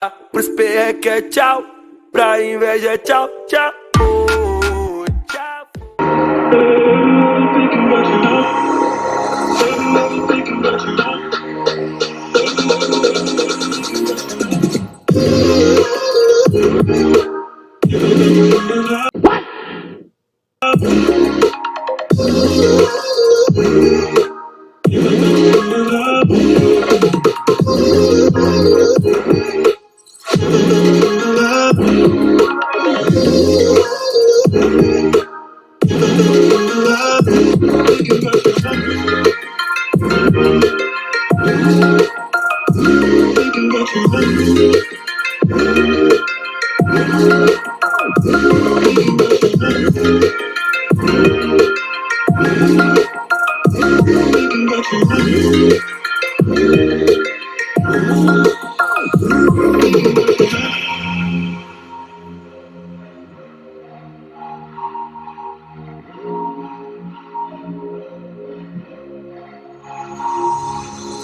Pros PR que é tchau, pra inveja é tchau, tchau. Tchau.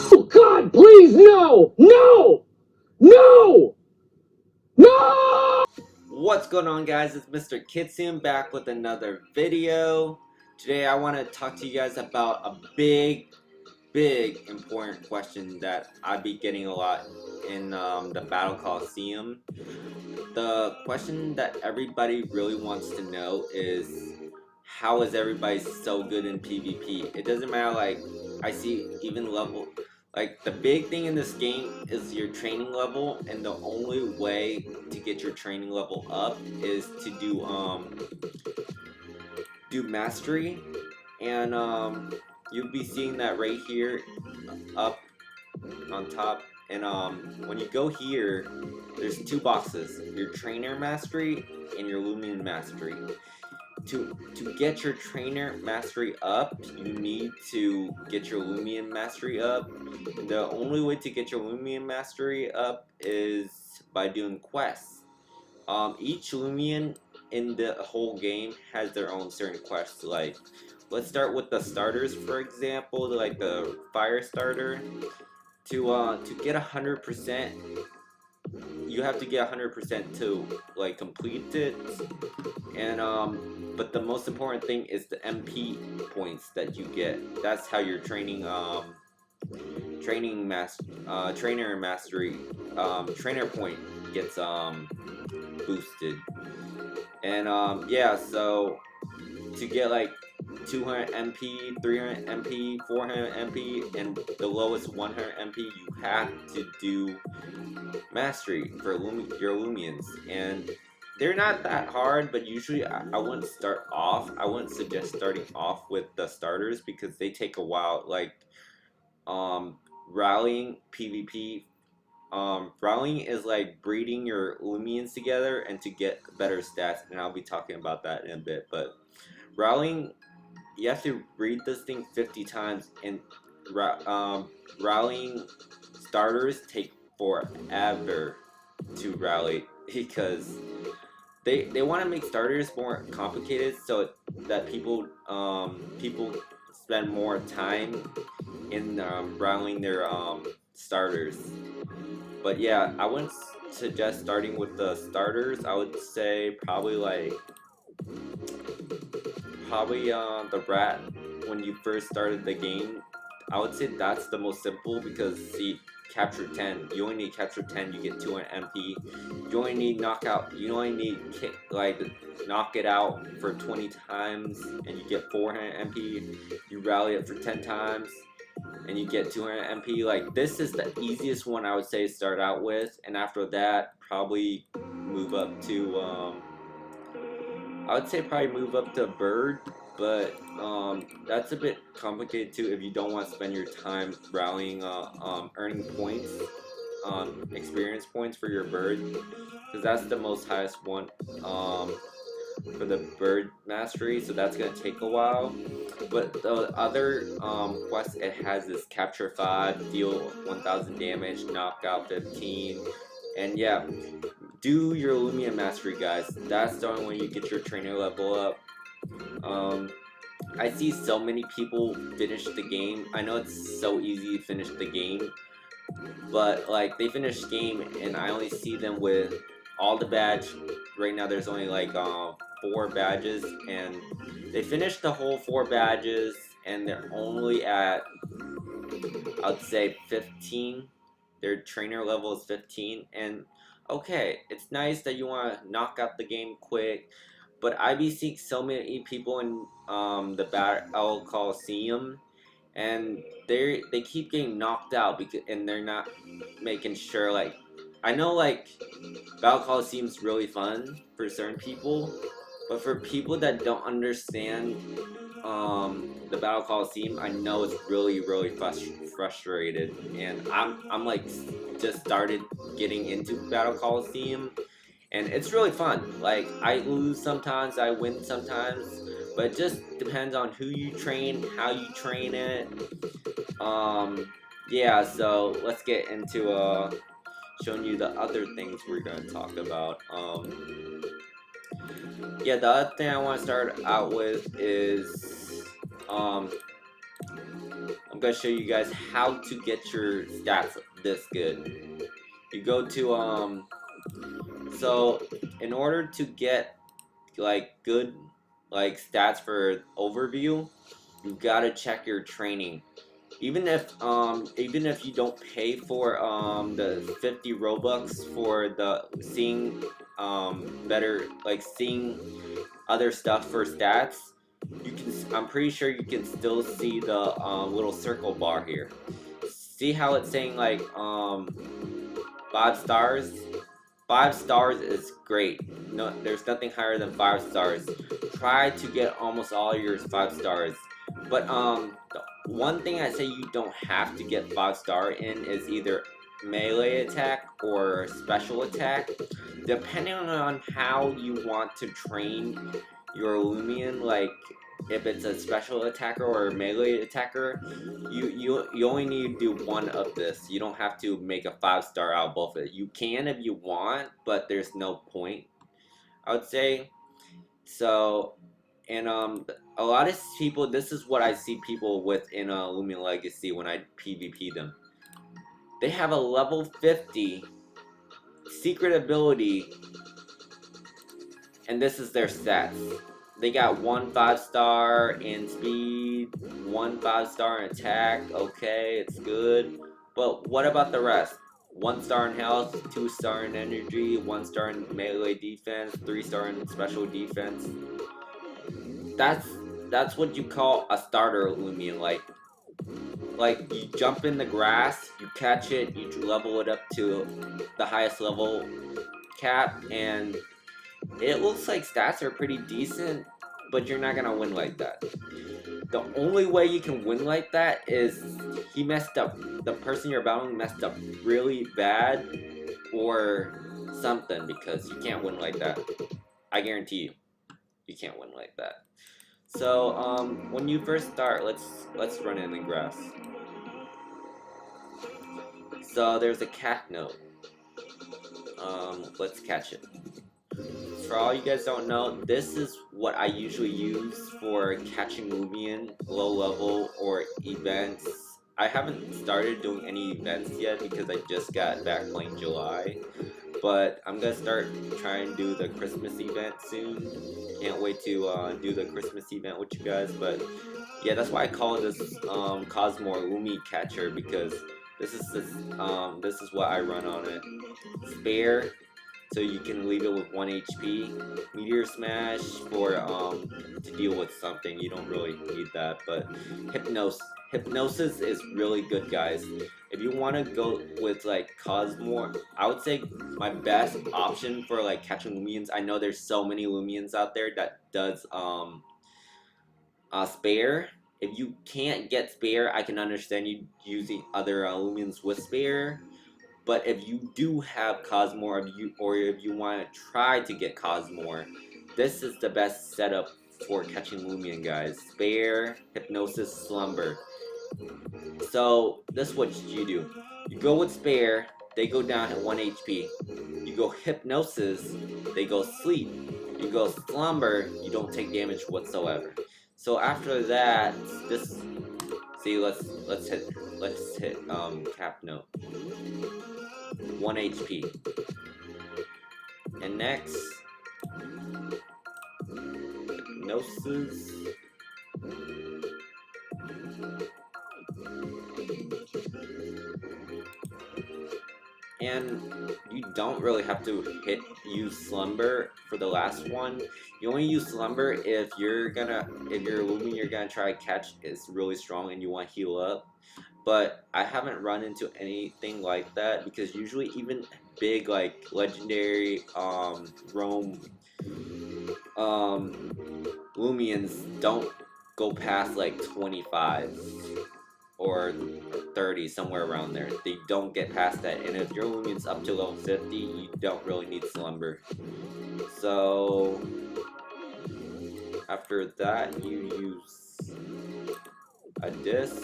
Oh God, please, no! No! No! No! What's going on, guys? It's MrKitsune back with another video. Today I want to talk to you guys about a big important question that I be getting a lot in the Battle Coliseum. The question that everybody really wants to know is, how is everybody so good in PvP? It doesn't matter, like, I see even level, like, the big thing in this game is your training level, and the only way to get your training level up is to do mastery, and you'll be seeing that right here up on top. And when you go here, there's two boxes: your trainer mastery and your Loomian mastery. To get your trainer mastery up, you need to get your Loomian mastery up. The only way to get your Loomian mastery up is by doing quests. Each Loomian in the whole game has their own certain quests. Like, let's start with the starters, for example, like the fire starter. To get 100%, you have to get 100% to like complete it. And but the most important thing is the MP points that you get. That's how your trainer mastery trainer point gets boosted. And yeah, so to get like 200 MP, 300 MP, 400 MP, and the lowest 100 MP, you have to do mastery for your Loomians. And they're not that hard, but usually I wouldn't start off. I wouldn't suggest starting off with the starters because they take a while. Like rallying PvP. Rallying is like breeding your Loomians together and to get better stats, and I'll be talking about that in a bit. But rallying, you have to breed this thing 50 times, and rallying starters take forever to rally because they want to make starters more complicated so that people spend more time in rallying their starters. But yeah, I wouldn't suggest starting with the starters. I would say probably the rat when you first started the game. I would say that's the most simple because, see, capture 10. You only need capture 10, you get 200 MP. You only need knockout. You only need knock it out for 20 times and you get 400 MP. You rally it for 10 times and you get 200 MP. Like, this is the easiest one I would say to start out with, and after that probably move up to I would say probably move up to bird, but that's a bit complicated too if you don't want to spend your time rallying, earning points, experience points for your bird, because that's the most highest one for the bird mastery, so that's gonna take a while. But the other quest it has is capture 5, deal 1000 damage, knockout 15, and yeah. Do your Loomian mastery, guys. That's the only way you get your trainer level up. I see so many people finish the game. I know it's so easy to finish the game, but like they finish the game and I only see them with all the badge. Right now there's only like 4 badges, and they finished the whole 4 badges and they're only at, I'd say, 15. Their trainer level is 15, and okay, it's nice that you want to knock out the game quick, but I be seeing so many people in the Battle Coliseum, and they keep getting knocked out because, and they're not making sure, like, I know like Battle Coliseum's really fun for certain people, but for people that don't understand the Battle Coliseum, I know it's really frustrated, and I'm like just started getting into Battle Coliseum, and it's really fun. Like, I lose sometimes, I win sometimes, but it just depends on who you train, how you train it. Yeah, so let's get into showing you the other things we're gonna talk about. Yeah, the other thing I want to start out with is I'm gonna show you guys how to get your stats this good. You go to so in order to get like good like stats for overview, you gotta check your training. Even if you don't pay for the 50 Robux for the seeing better, like seeing other stuff for stats, you can, I'm pretty sure you can still see the little circle bar here. See how it's saying like 5 stars? 5 stars is great. No, there's nothing higher than 5 stars. Try to get almost all your 5 stars. But the one thing I say you don't have to get 5 star in is either melee attack or special attack. Depending on how you want to train your Loomian, like if it's a special attacker or a melee attacker, you only need to do one of this. You don't have to make a 5 star out of both of it. You can if you want, but there's no point, I would say. So, and a lot of people, this is what I see people with in Loomian Legacy when I PvP them. They have a level 50 secret ability, and this is their stats. They got 1 5 star in speed, 1 5 star in attack. Okay, it's good. But what about the rest? 1 star in health, 2 star in energy, 1 star in melee defense, 3 star in special defense. That's what you call a starter Loomian. Like you jump in the grass, you catch it, you level it up to the highest level cap, and it looks like stats are pretty decent, but you're not gonna win like that. The only way you can win like that is he messed up. The person you're battling messed up really bad or something, because you can't win like that. I guarantee you, you can't win like that. So when you first start, let's run in the grass. So there's a cat note. Let's catch it. For all you guys don't know, this is what I usually use for catching Loomian, low level, or events. I haven't started doing any events yet because I just got back playing July. But I'm gonna start trying to do the Christmas event soon. Can't wait to do the Christmas event with you guys. But yeah, that's why I call this Cosmore Loomian Catcher, because this is what I run on it. Spare, so you can leave it with 1 HP. Meteor Smash for to deal with something. You don't really need that, but Hypnosis is really good, guys. If you want to go with like Cosmore, I would say my best option for like catching Loomians. I know there's so many Loomians out there that does Spare. If you can't get Spare, I can understand you using other Loomians with Spare. But if you do have Cosmore, or if you want to try to get Cosmore, this is the best setup for catching Loomian, guys. Spare, Hypnosis, Slumber. So this is what you do. You go with Spare, they go down at 1 HP. You go Hypnosis, they go Sleep. You go Slumber, you don't take damage whatsoever. So after that, see, let's hit let's hit cap note. 1 HP. And next, Gnosis. And you don't really have to use Slumber for the last one. You only use Slumber if your Loomian you're gonna try to catch is really strong and you want to heal up. But I haven't run into anything like that because usually even big like legendary roam Loomians don't go past like 25 or 30, somewhere around there. They don't get past that, and if your Loomian's up to level 50, you don't really need Slumber. So after that, you use a disc.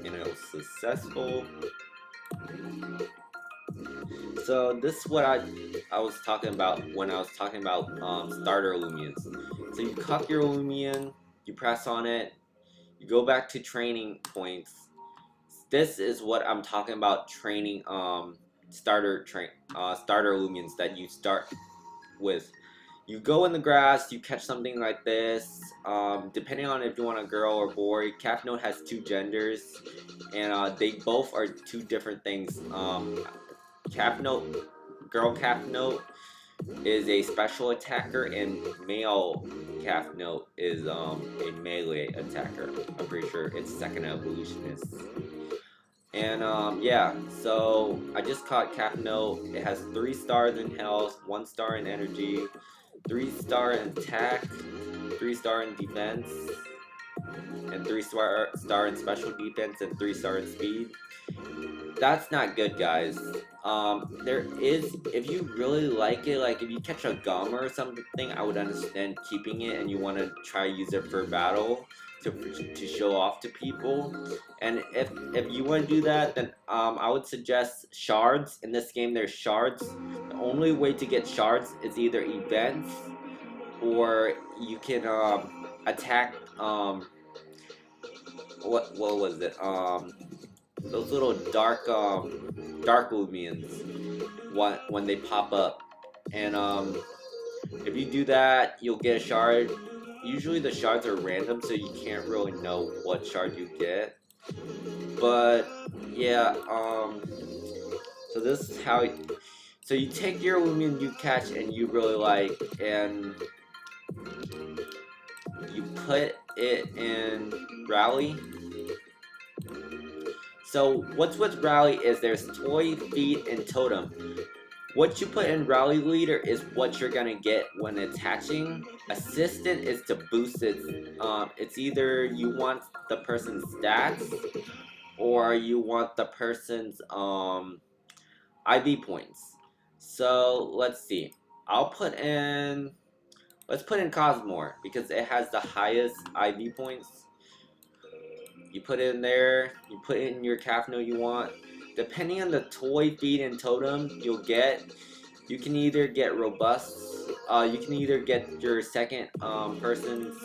And it was successful. So this is what I was talking about when I was talking about starter Loomians. So you cup your Loomian, you press on it, you go back to training points. This is what I'm talking about training starter Loomians that you start with. You go in the grass, you catch something like this. Depending on if you want a girl or boy, Calf Note has 2 genders, and they both are 2 different things. Girl Calf Note is a special attacker, and male Calf Note is a melee attacker. I'm pretty sure it's second evolutionist. And yeah, so I just caught Calf Note. It has 3 stars in health, 1 star in energy, 3 star in attack, 3 star in defense, and 3 star in special defense, and 3 star in speed. That's not good, guys. There is, if you really like it, like if you catch a gum or something, I would understand keeping it and you want to try to use it for battle to show off to people. And if you want to do that, then I would suggest shards. In this game, there's shards. The only way to get shards is either events, or you can attack what was it? Those little dark Loomians when they pop up, and if you do that, you'll get a shard. Usually the shards are random, so you can't really know what shard you get. But yeah, so this is how. So you take your Loomian you catch and you really like, and you put it in Rally. So what's with Rally is there's Toy, Feed, and Totem. What you put in Rally Leader is what you're gonna get when attaching. Assistant is to boost it. It's either you want the person's stats or you want the person's IV points. So let's see. Let's put in Cosmore because it has the highest IV points. You put it in there, you put it in your Calf Note you want. Depending on the Toy, Feed, and Totem you can either get Robust, you can either get your second person's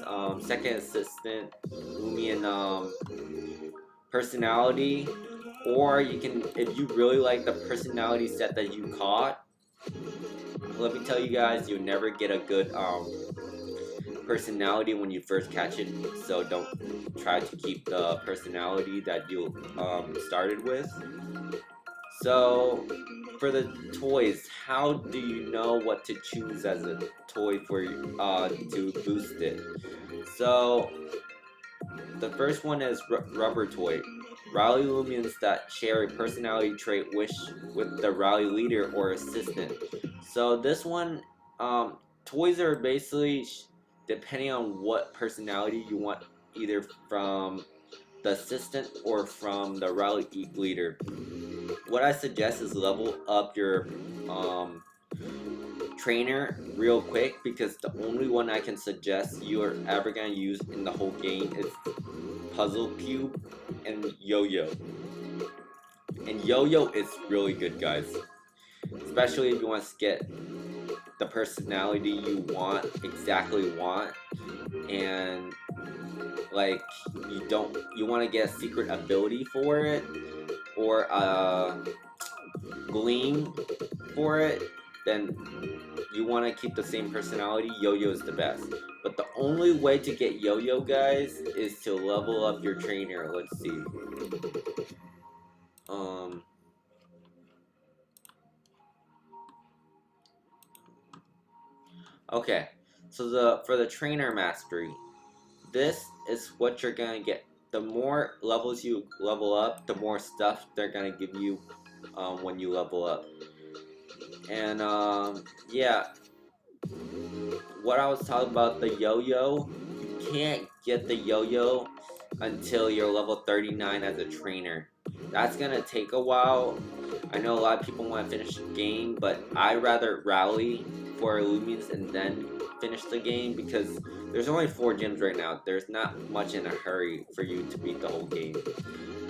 second assistant Loomian personality, or you can, if you really like the personality set that you caught, let me tell you guys, you'll never get a good personality when you first catch it, so don't try to keep the personality that you started with. So for the toys, how do you know what to choose as a toy for to boost it? So the first one is Rubber Toy. Rally Loomians that share a personality trait with the Rally Leader or Assistant. So this one, toys are basically depending on what personality you want, either from the Assistant or from the Rally Leader. What I suggest is level up your trainer real quick, because the only one I can suggest you are ever going to use in the whole game is Puzzle Cube and Yo-Yo. And Yo-Yo is really good, guys. especially if you want to get the personality you exactly want, and like you want to get a secret ability for it, or a gleam for it, then you want to keep the same personality. Yo-yo is the best. But the only way to get yo-yo, guys, is to level up your trainer. Let's see. Okay. So for the trainer mastery, this is what you're gonna get. The more levels you level up, the more stuff they're gonna give you when you level up. And yeah, what I was talking about, the yo-yo, you can't get the yo-yo until you're level 39 as a trainer. That's gonna take a while. I know a lot of people want to finish the game, but I rather rally for Loomians and then finish the game, because there's only 4 gyms right now. There's not much in a hurry for you to beat the whole game,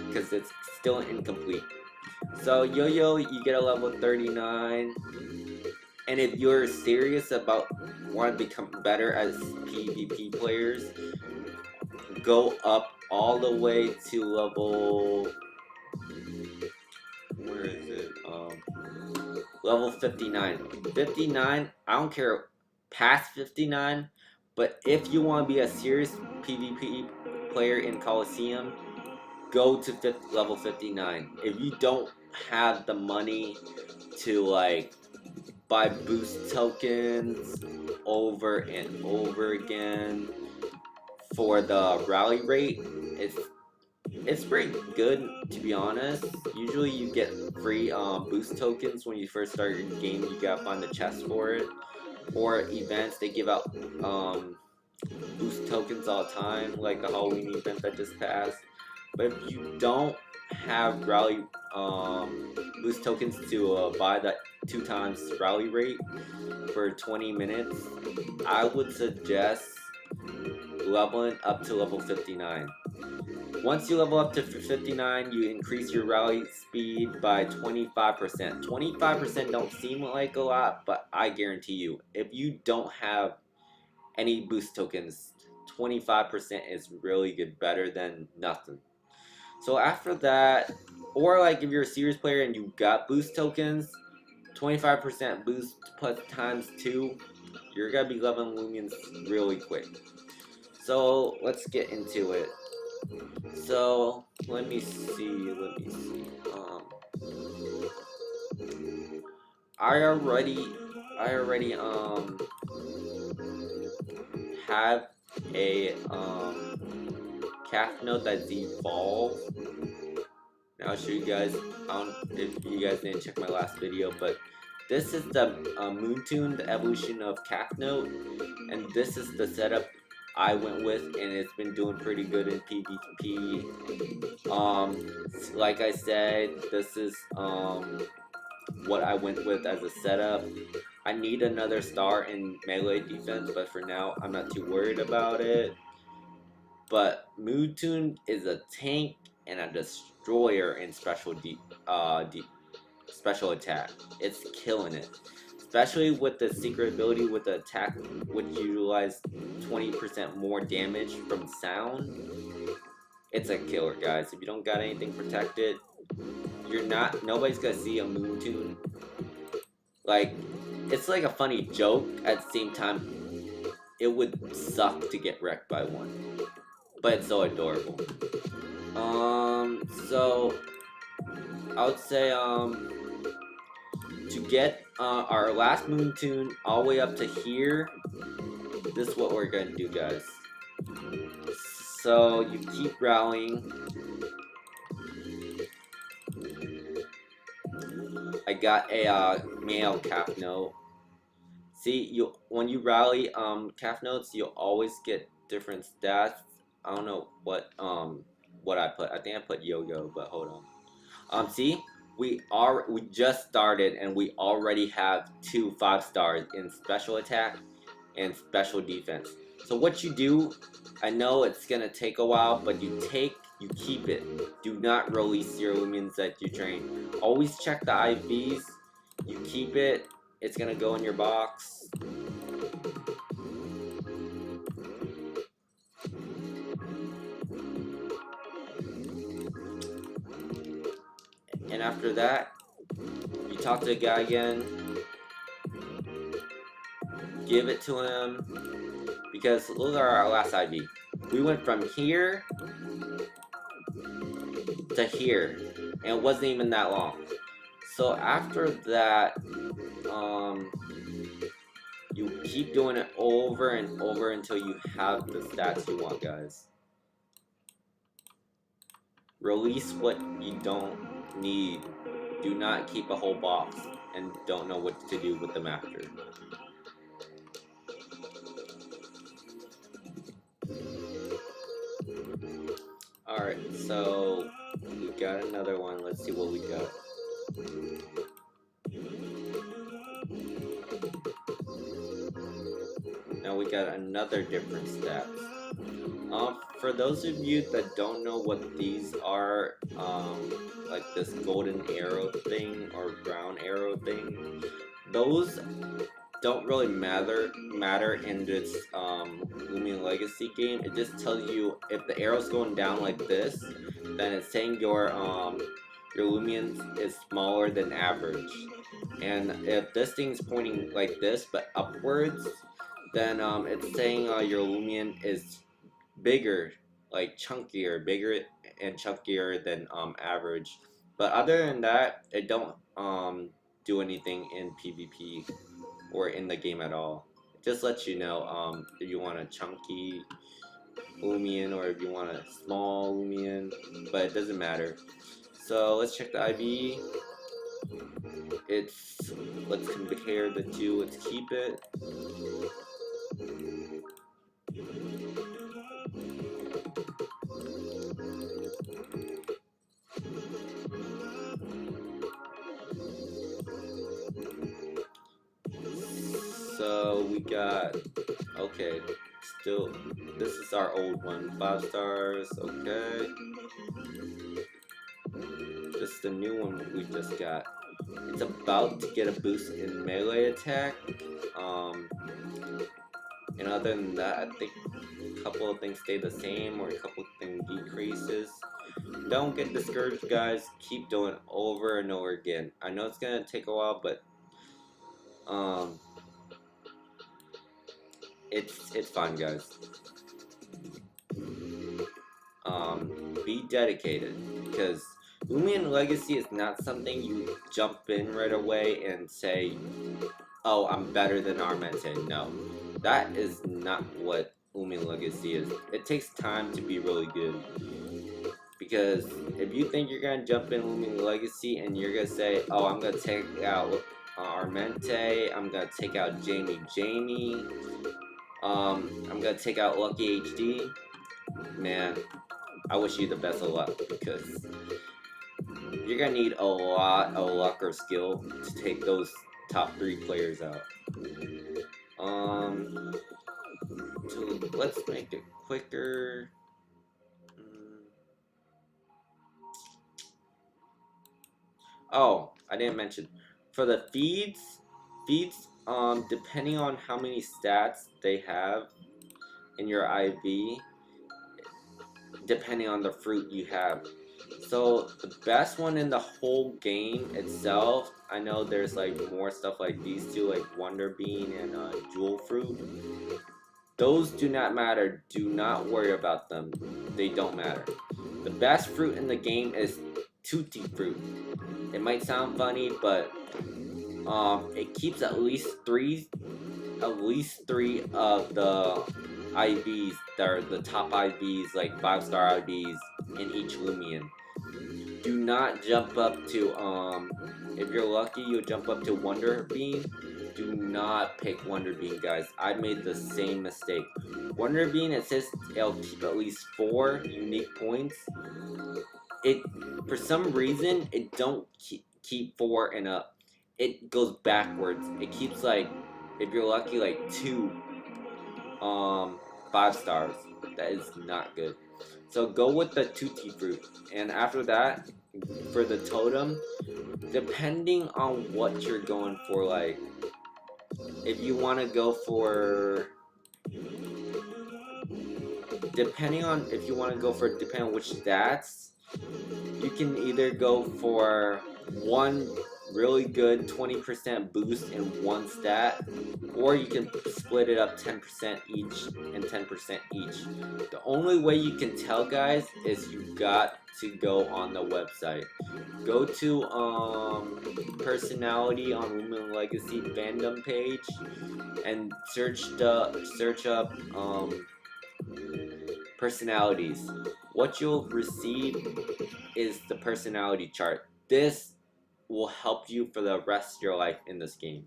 because it's still incomplete. So yo-yo, you get a level 39. And if you're serious about want to become better as PvP players, go up all the way to level, where is it? Level 59. 59, I don't care past 59, but if you want to be a serious PvP player in Coliseum, go to level 59. If you don't have the money to like buy boost tokens over and over again for the rally rate, it's pretty good, to be honest. Usually you get free boost tokens when you first start your game. You gotta find the chest for it, or events, they give out boost tokens all the time, like the Halloween event that just passed. But if you don't have rally boost tokens to buy that 2 times rally rate for 20 minutes, I would suggest leveling up to level 59. Once you level up to 59, you increase your rally speed by 25%. 25% don't seem like a lot, but I guarantee you, if you don't have any boost tokens, 25% is really good, better than nothing. So after that, or like if you're a serious player and you got boost tokens, 25% boost plus times 2, you're gonna be leveling Loomians really quick. So let's get into it. So let me see. I already have a calf note that's evolved. Now I'll show you guys. If you guys didn't check my last video, but this is the Moontune, the evolution of calf note, and this is the setup I went with, and it's been doing pretty good in PvP. Like I said, this is what I went with as a setup. I need another star in melee defense, but for now I'm not too worried about it. But Moontune is a tank and a destroyer in special attack. It's killing it. Especially with the secret ability with the attack, which utilize 20% more damage from sound. It's a killer, guys. If you don't got anything protected, nobody's gonna see a Moontune. Like, it's like a funny joke. At the same time, it would suck to get wrecked by one. But it's so adorable. So I would say, to get our last Moontune all the way up to here, this is what we're gonna do, guys. So you keep rallying. I got a male calf note. See, when you rally calf notes, you'll always get different stats. I don't know what I put. I think I put yo-yo, but hold on. See, we just started and we already have 2 5-stars in special attack and special defense. So what you do, I know it's gonna take a while, but you keep it. Do not release your Loomians that you train. Always check the IVs. You keep it, it's gonna go in your box. And after that, you talk to the guy again, give it to him, because look at our last IV. We went from here to here, and it wasn't even that long. So after that, you keep doing it over and over until you have the stats you want, guys. Release what you don't need. Do not keep a whole box and don't know what to do with them after. Alright, so we got another one. Let's see what we got. Now we got another different stats. For those of you that don't know what these are, like this golden arrow thing or brown arrow thing, those don't really matter in this Loomian Legacy game. It just tells you if the arrow's going down like this, then it's saying your Loomian is smaller than average. And if this thing's pointing like this but upwards, then it's saying your Loomian is bigger, like chunkier, bigger and chunkier than average. But other than that, it don't do anything in PvP or in the game at all. It just lets you know if you want a chunky Loomian or if you want a small Loomian, but it doesn't matter. So let's check the IV. Let's compare the two. Let's keep it. So we got, okay, still, this is our old one, 5 stars, okay. This is the new one we just got. It's about to get a boost in melee attack. And other than that, I think a couple of things stay the same or a couple of things decreases. Don't get discouraged, guys. Keep doing it over and over again. I know it's gonna take a while, but it's fine, guys. Be dedicated, because Loomian Legacy is not something you jump in right away and say, oh, I'm better than Armente. No, that is not what Loomian Legacy is. It takes time to be really good. Because if you think you're gonna jump in Loomian Legacy and you're gonna say, oh, I'm gonna take out Armente, I'm gonna take out Jamie, I'm gonna take out Lucky HD, man, I wish you the best of luck, because you're gonna need a lot of luck or skill to take those top 3 players out. So let's make it quicker. Oh, I didn't mention, for the feeds, depending on how many stats they have in your IV, depending on the fruit you have. So the best one in the whole game itself, I know there's like more stuff like these two, like Wonder Bean and Jewel Fruit. Those do not matter. Do not worry about them. They don't matter. The best fruit in the game is Tutti Fruit. It might sound funny, but it keeps at least three of the IVs that are the top IVs, like 5-star IVs in each Loomian. Do not jump up to if you're lucky, you'll jump up to Wonder Bean. Do not pick Wonder Bean, guys. I made the same mistake. Wonder Bean, it says it'll keep at least 4 unique points. It, for some reason, it don't keep 4 and up. It goes backwards. It keeps, like, if you're lucky, like 2 5 stars. That is not good. So go with the Tutti Fruit, and after that, for the totem, depending on what you're going for, like if you want to go for depending on which stats, you can either go for one really good 20% boost in one stat, or you can split it up 10% each and 10% each. The only way you can tell, guys, is you got to go on the website. Go to personality on Loomian Legacy fandom page and search up personalities. What you'll receive is the personality chart. This will help you for the rest of your life in this game.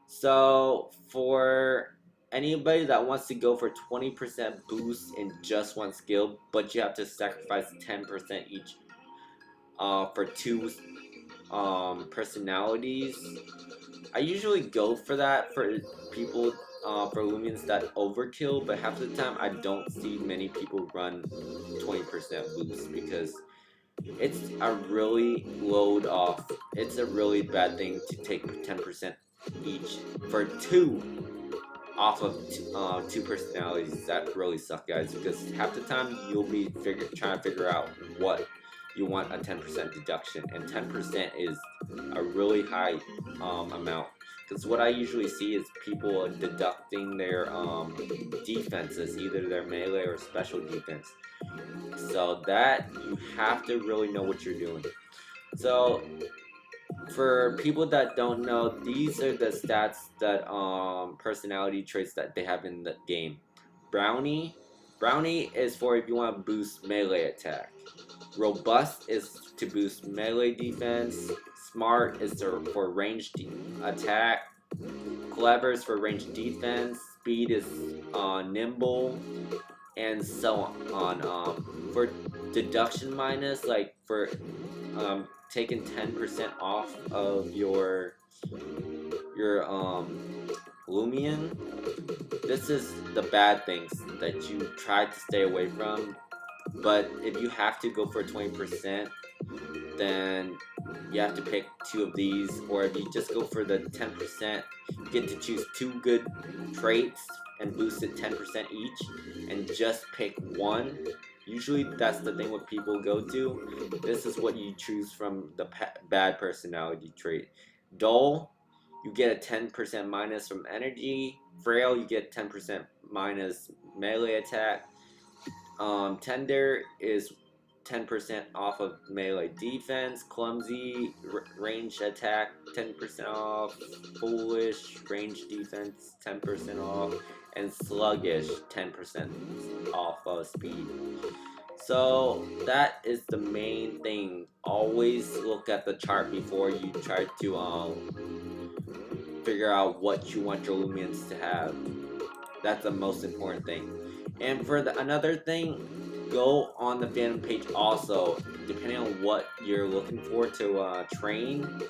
So for anybody that wants to go for 20% boost in just one skill, but you have to sacrifice 10% each for two personalities, I usually go for that for people for Loomians that overkill, but half the time I don't see many people run 20% boost because it's a really load off. It's a really bad thing to take 10% each for two off of two personalities. That really suck, guys, because half the time you'll be trying to figure out what you want a 10% deduction, and 10% is a really high amount. Because what I usually see is people deducting their defenses, either their melee or special defense. So that you have to really know what you're doing. So for people that don't know, these are the stats that personality traits that they have in the game. Brownie is for if you want to boost melee attack. Robust is to boost melee defense. Smart is for ranged attack. Clever is for ranged defense. Speed is nimble, and so on. For deduction minus, like for taking 10% off of your Loomian, this is the bad things that you try to stay away from. But if you have to go for 20%, then you have to pick two of these, or if you just go for the 10%, you get to choose two good traits and boost it 10% each, and just pick one. Usually that's the thing what people go to. This is what you choose from the bad personality trait. Dull, you get a 10% minus from energy. Frail, you get 10% minus melee attack. Tender is 10% off of melee defense. Clumsy, range attack 10% off. Foolish, range defense 10% off. And sluggish 10% off of speed. So that is the main thing. Always look at the chart before you try to figure out what you want your Loomians to have. That's the most important thing. And for another thing, go on the fandom page also. Depending on what you're looking for to train,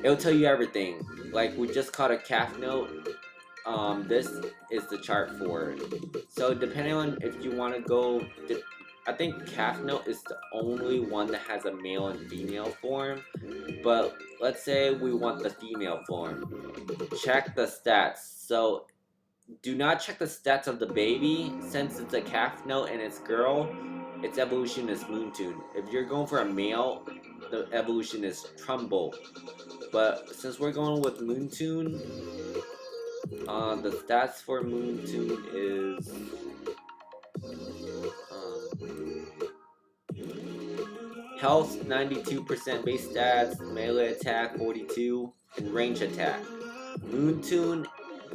it'll tell you everything. Like we just caught a calf note. This is the chart for it. So depending on if you want to go, I think calf note is the only one that has a male and female form. But let's say we want the female form. Check the stats. So do not check the stats of the baby, since it's a calf note and it's girl, its evolution is Moontune. If you're going for a male, the evolution is Trumbull. But since we're going with Moontune, the stats for Moontune is health 92%, base stats, melee attack 42, and range attack. Moontune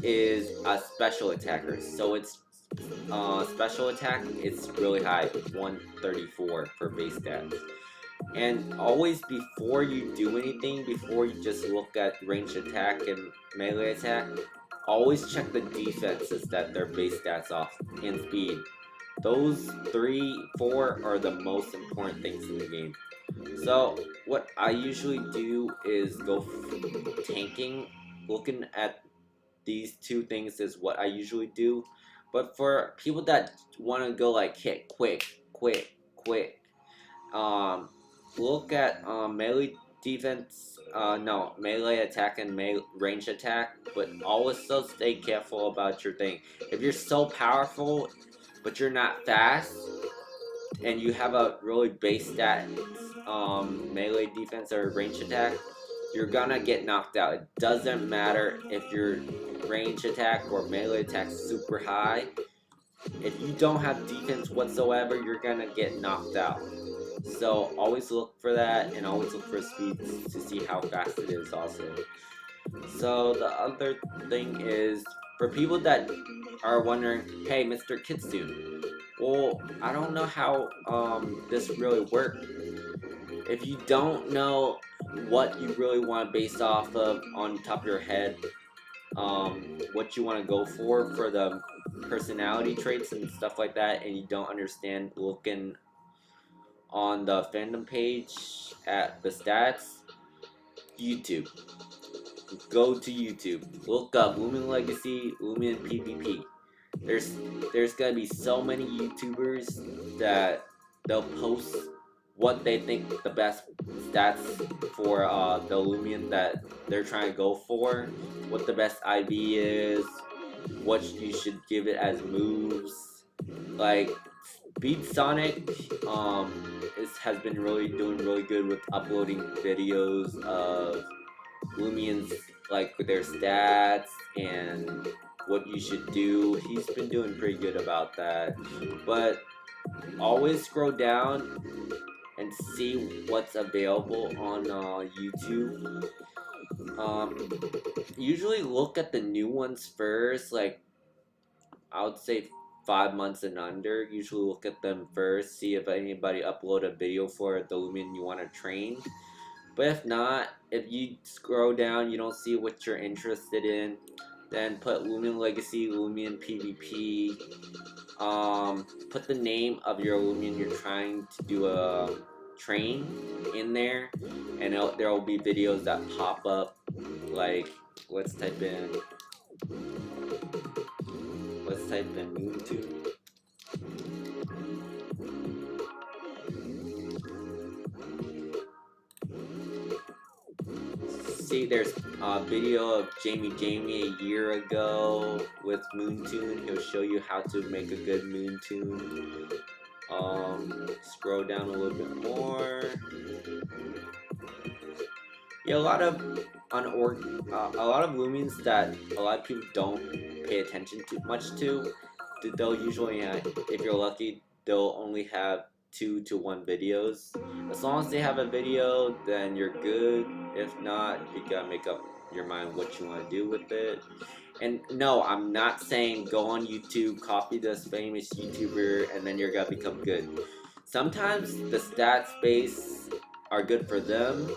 is a special attacker, so its special attack is really high, 134 for base stats. And always before you do anything, before you just look at range attack and melee attack, always check the defenses that their base stats off and speed. Those 3, 4 are the most important things in the game. So what I usually do is go tanking. Looking at these two things is what I usually do. But for people that want to go like hit quick, look at melee defense, no, melee attack and range attack, but also stay careful about your thing. If you're so powerful, but you're not fast, and you have a really base stat melee defense or range attack, you're gonna get knocked out. It doesn't matter if your range attack or melee attack is super high. If you don't have defense whatsoever, you're gonna get knocked out. So always look for that, and always look for speeds to see how fast it is also. So the other thing is, for people that are wondering, hey MrKitsune, well, I don't know how this really works. If you don't know what you really want to base off of on top of your head, what you want to go for the personality traits and stuff like that, and you don't understand looking on the fandom page at the stats, YouTube. Go to YouTube. Look up Loomian Legacy, Loomian PvP. There's gonna be so many YouTubers that they'll post what they think the best stats for the Loomian that they're trying to go for, what the best IV is, what you should give it as moves. Like Beat Sonic has been doing really good with uploading videos of Loomians, like with their stats and what you should do. He's been doing pretty good about that. But always scroll down and see what's available on YouTube. Usually look at the new ones first, like I would say 5 months and under. Usually look at them first, see if anybody upload a video for the Loomian you want to train. But if not, if you scroll down, you don't see what you're interested in, then put Loomian Legacy, Loomian PvP, put the name of your Loomian you're trying to do a train in there, and there will be videos that pop up, like, let's type in MoonTune. See, there's a video of Jamie a year ago with MoonTune. He'll show you how to make a good MoonTune. Scroll down a little bit more. Yeah, a lot of Loomians that a lot of people don't pay attention to much to. They'll usually, if you're lucky, they'll only have 2 to 1 videos. As long as they have a video, then you're good. If not, you gotta make up your mind what you want to do with it. And no, I'm not saying go on YouTube, copy this famous YouTuber, and then you're gonna become good. Sometimes the stats base are good for them,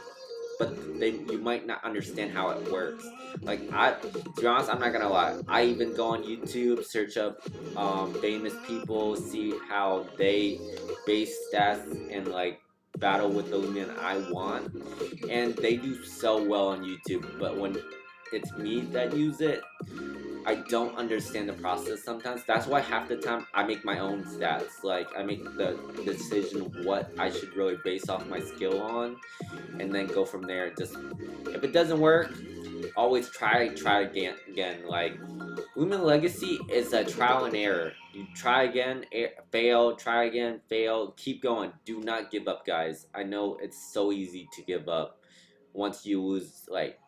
but you might not understand how it works. Like, to be honest, I'm not gonna lie. I even go on YouTube, search up famous people, see how they base stats and like battle with the Loomian I want, and they do so well on YouTube. But when it's me that use it, I don't understand the process sometimes. That's why half the time I make my own stats. Like, I make the decision what I should really base off my skill on, and then go from there. Just, if it doesn't work, always try again. Like, Loomian Legacy is a trial and error. You try again, fail, try again, fail, keep going. Do not give up, guys. I know it's so easy to give up once you lose, like,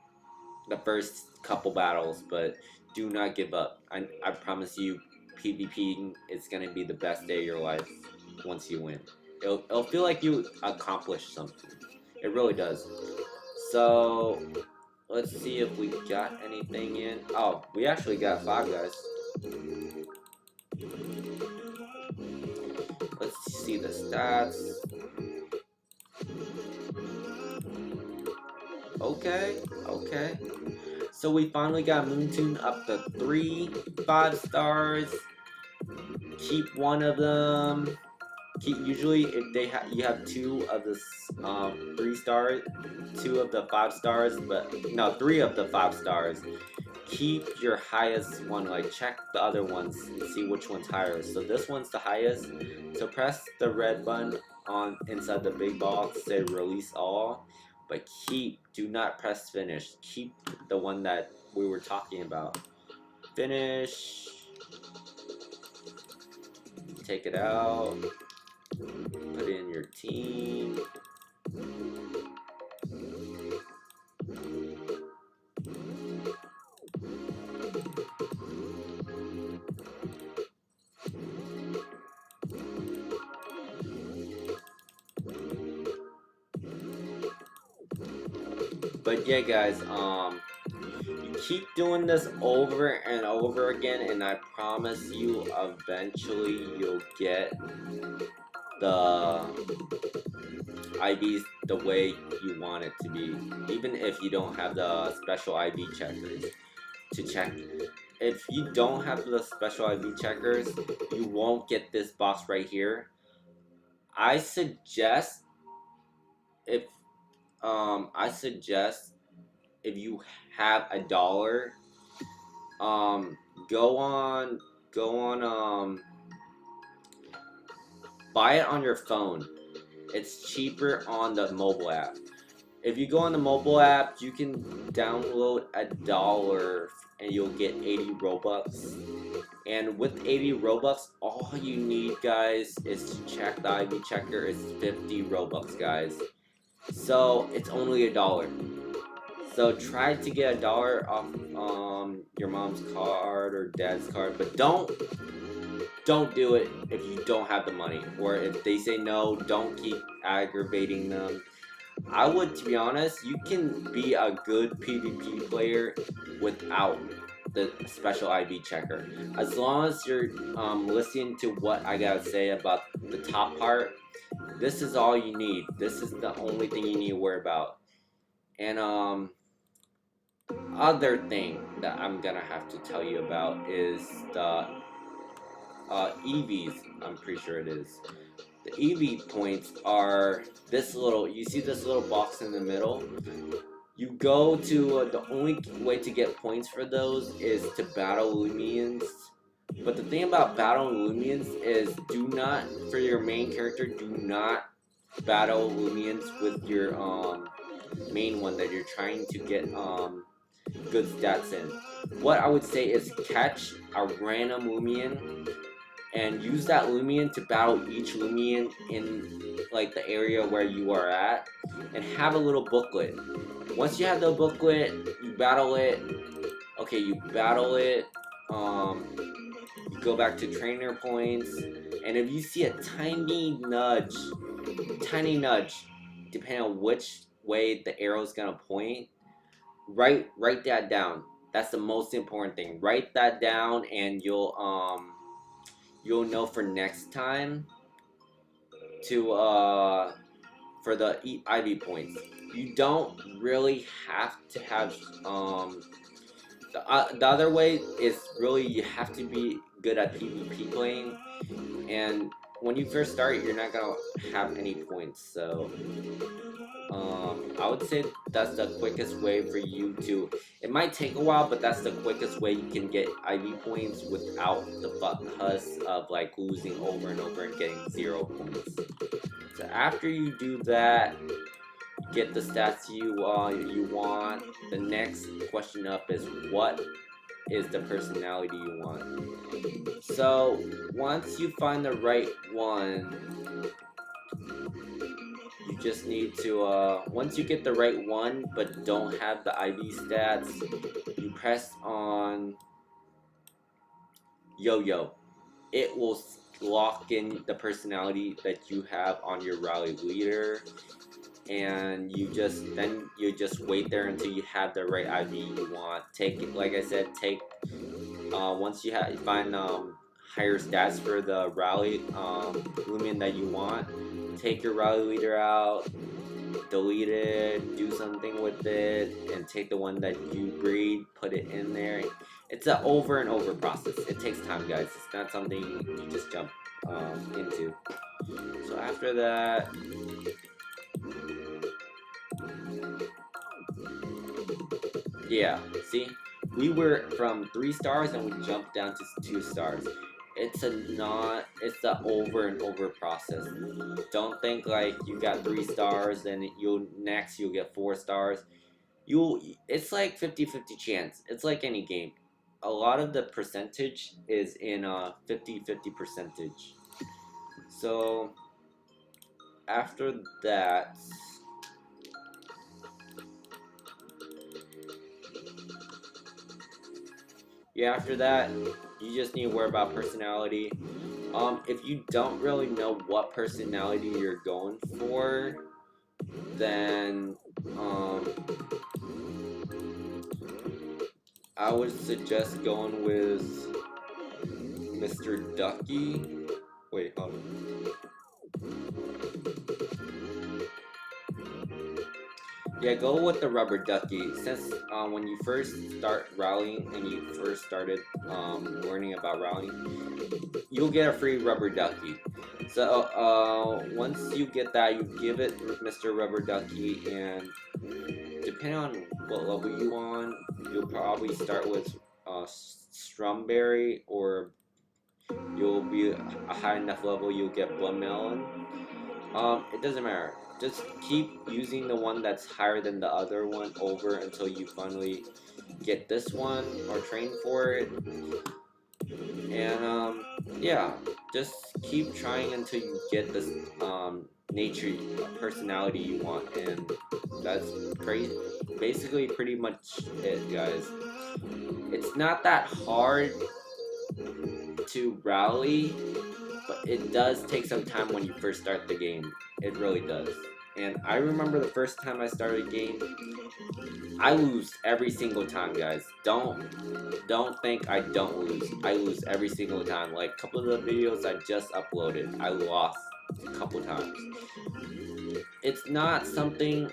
the first couple battles, but do not give up. I promise you, PvP is going to be the best day of your life once you win. It'll feel like you accomplished something. It really does. So, let's see if we got anything in. Oh, we actually got 5 guys. Let's see the stats. Okay. So we finally got MoonTune up to 3 5 stars. Keep one of them. Usually if you have 2 of the 3 stars, 2 of the 5 stars, but no, 3 of the 5 stars. Keep your highest one, like check the other ones and see which one's higher. So this one's the highest. So press the red button on inside the big box say release all, but do not press finish. Keep the one that we were talking about. Finish. Take it out. Put in your team. But yeah, guys, you keep doing this over and over again, and I promise you, eventually you'll get the IVs the way you want it to be, even if you don't have the special IV checkers to check. If you don't have the special IV checkers, you won't get this box right here. I suggest if if you have $1, go on buy it on your phone. It's cheaper on the mobile app. If you go on the mobile app, you can download $1 and you'll get 80 Robux. And with 80 Robux, all you need, guys, is to check the IV checker. It's 50 Robux, guys. So it's only $1. So try to get $1 off your mom's card or dad's card, but don't do it if you don't have the money, or if they say no, don't keep aggravating them. I would, to be honest, you can be a good PvP player without the special IV checker. As long as you're listening to what I gotta say about the top part, this is all you need. This is the only thing you need to worry about. And other thing that I'm gonna have to tell you about is the EVs. I'm pretty sure it is. The EV points are this little, you see this little box in the middle? You go to, the only way to get points for those is to battle Loomians. But the thing about battling Loomians is do not, for your main character, do not battle Loomians with your main one that you're trying to get good stats in. What I would say is catch a random Loomian and use that Loomian to battle each Loomian in like the area where you are at, and have a little booklet. Once you have the booklet, you battle it. Okay, you battle it. You go back to trainer points, and if you see a tiny nudge, depending on which way the arrow is gonna point, write that down. That's the most important thing. Write that down, and you'll know for next time to for the IV points. You don't really have to have the other way is really you have to be good at PvP playing, and when you first start you're not gonna have any points, so I would say that's the quickest way for you to, it might take a while, but that's the quickest way you can get IV points without the fuss of like losing over and over and getting 0 points. So after you do that, get the stats you want, the next question up is what is the personality you want. So once you find the right one, you just need to, once you get the right one but don't have the IV stats, you press on yo-yo. It will lock in the personality that you have on your rally leader, and you just wait there until you have the right IV you want. Take it, like I said, once you find higher stats for the rally Loomian that you want, take your rally leader out, delete it, do something with it, and take the one that you breed, put it in there. It's an over and over process. It takes time, guys. It's not something you just jump into. So after that, yeah, see? We were from 3 stars and we jumped down to 2 stars. it's a over and over process. Don't think like you got 3 stars, then you'll get 4 stars. It's like 50-50 chance. It's like any game. A lot of the percentage is in 50-50 percentage. So after that, after that, you just need to worry about personality. If you don't really know what personality you're going for, then I would suggest going with Mr. Ducky. Wait, hold on. Yeah, go with the rubber ducky. Since when you first start rallying and you first started learning about rallying, you'll get a free rubber ducky. So once you get that, you give it Mr. Rubber Ducky, and depending on what level you on, you'll probably start with Strawberry, or you'll be a high enough level you'll get Blood Melon. It doesn't matter. Just keep using the one that's higher than the other one over until you finally get this one or train for it. And yeah, just keep trying until you get this nature personality you want, and that's basically pretty much it, guys. It's not that hard to rally, but it does take some time when you first start the game. It really does. And I remember the first time I started a game, I lose every single time, guys. Don't think I don't lose. I lose every single time. Like a couple of the videos I just uploaded, I lost a couple times. It's not something.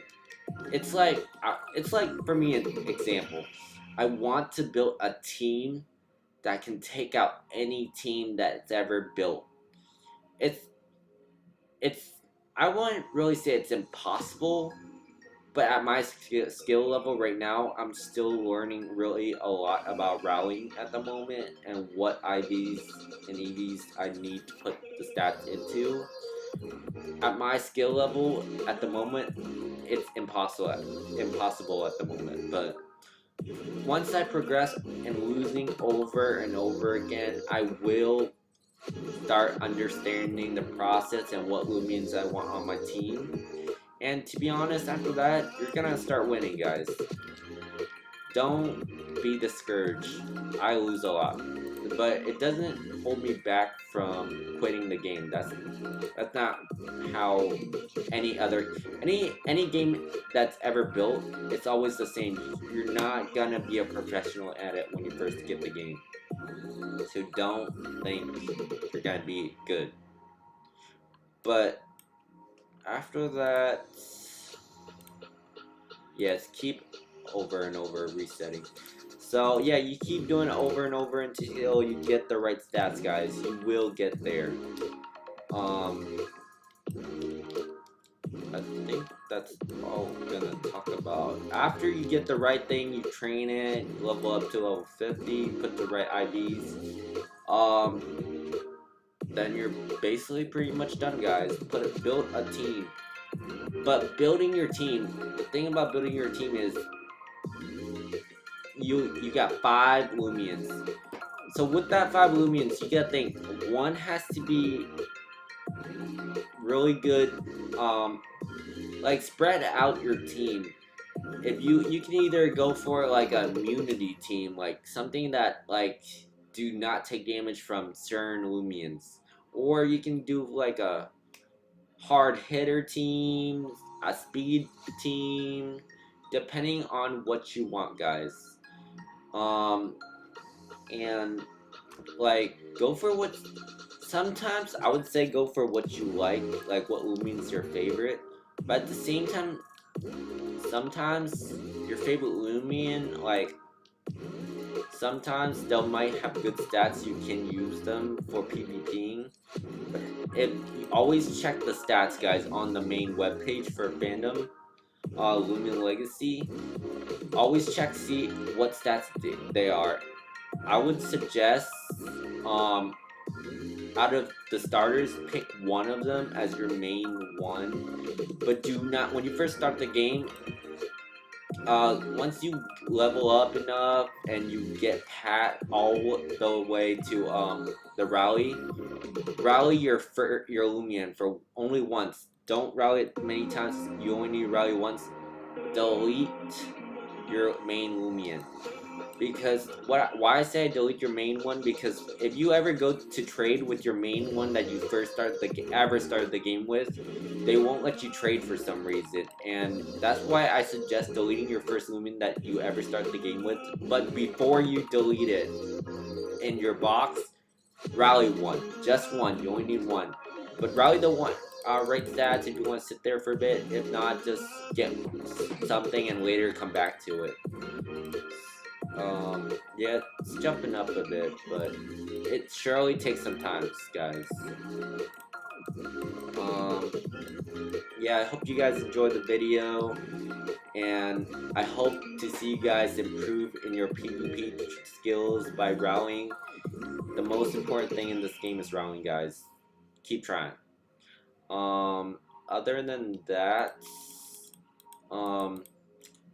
It's like for me, an example. I want to build a team that can take out any team that's ever built. It's I wouldn't really say it's impossible, but at my skill level right now, I'm still learning really a lot about rallying at the moment and what IVs and EVs I need to put the stats into. At my skill level at the moment, it's impossible at the moment, but once I progress and losing over and over again, I will start understanding the process and what Loomians I want on my team. And to be honest, after that, you're gonna start winning, guys. Don't be discouraged. I lose a lot, but it doesn't hold me back from quitting the game. That's not how any game that's ever built. It's always the same. You're not gonna be a professional at it when you first get the game. So don't think you're gonna be good. But after that, yes, keep over and over resetting. So yeah, you keep doing it over and over until you get the right stats, guys. You will get there. I think that's all we're gonna talk about. After you get the right thing, you train it, you level up to level 50, put the right IVs. Then you're basically pretty much done, guys. Build a team. But building your team, the thing about building your team is you got 5 Loomians. So with that 5 Loomians, you gotta think one has to be really good. Like spread out your team. If you can either go for like a immunity team, like something that like do not take damage from certain Loomians, or you can do like a hard hitter team, a speed team, depending on what you want, guys. And like go for what. Sometimes I would say go for what you like what Loomian's your favorite. But at the same time, sometimes your favorite Loomian, like sometimes they might have good stats. You can use them for PvPing. But you always check the stats, guys, on the main webpage for fandom, Loomian Legacy. Always check see what stats they are. I would suggest out of the starters, pick one of them as your main one. But do not, when you first start the game, once you level up enough and you get all the way to the rally your Loomian for only once. Don't rally it many times. You only need to rally once. Delete your main Loomian. Because why I say delete your main one, because if you ever go to trade with your main one that you first started the game with, they won't let you trade for some reason, and that's why I suggest deleting your first Loomian that you ever start the game with. But before you delete it in your box, rally one, just one. You only need one, but rally the one. Rate stats if you want to sit there for a bit. If not, just get something and later come back to it. Yeah, it's jumping up a bit, but it surely takes some time, guys. Yeah, I hope you guys enjoyed the video, and I hope to see you guys improve in your PvP skills by rallying. The most important thing in this game is rallying, guys. Keep trying. Other than that,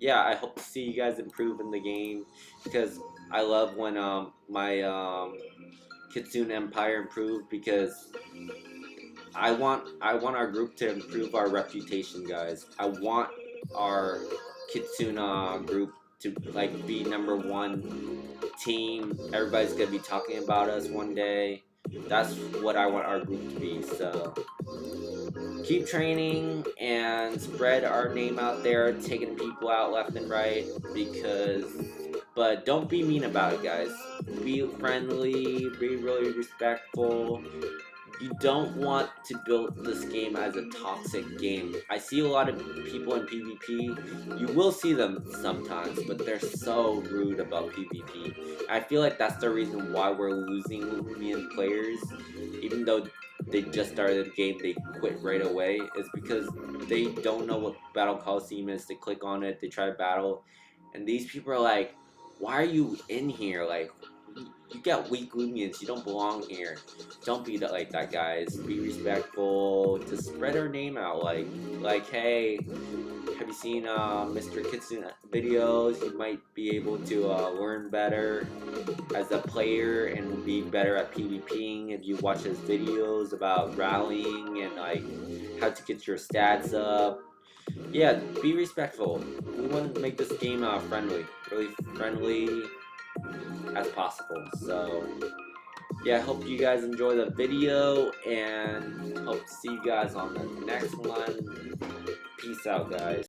yeah, I hope to see you guys improve in the game, because I love when my Kitsune Empire improved, because I want our group to improve our reputation, guys. I want our Kitsune group to like be #1 team. Everybody's gonna be talking about us one day. That's what I want our group to be. So keep training and spread our name out there, taking people out left and right, but don't be mean about it, guys. Be friendly, be really respectful. You don't want to build this game as a toxic game. I see a lot of people in PvP. You will see them sometimes, but they're so rude about PvP. I feel like that's the reason why we're losing Loomian players, even though they just started the game, they quit right away, is because they don't know what Battle Coliseum is. They click on it, they try to battle, and these people are like, why are you in here? Like, you got weak Loomians, you don't belong here. Don't be like that, guys. Be respectful. To spread our name out, like, hey, have you seen MrKitsune videos? You might be able to learn better as a player and be better at PvPing if you watch his videos about rallying and like how to get your stats up. Yeah, be respectful. We want to make this game friendly, really friendly as possible. So yeah, I hope you guys enjoy the video, and hope to see you guys on the next one. Peace out, guys.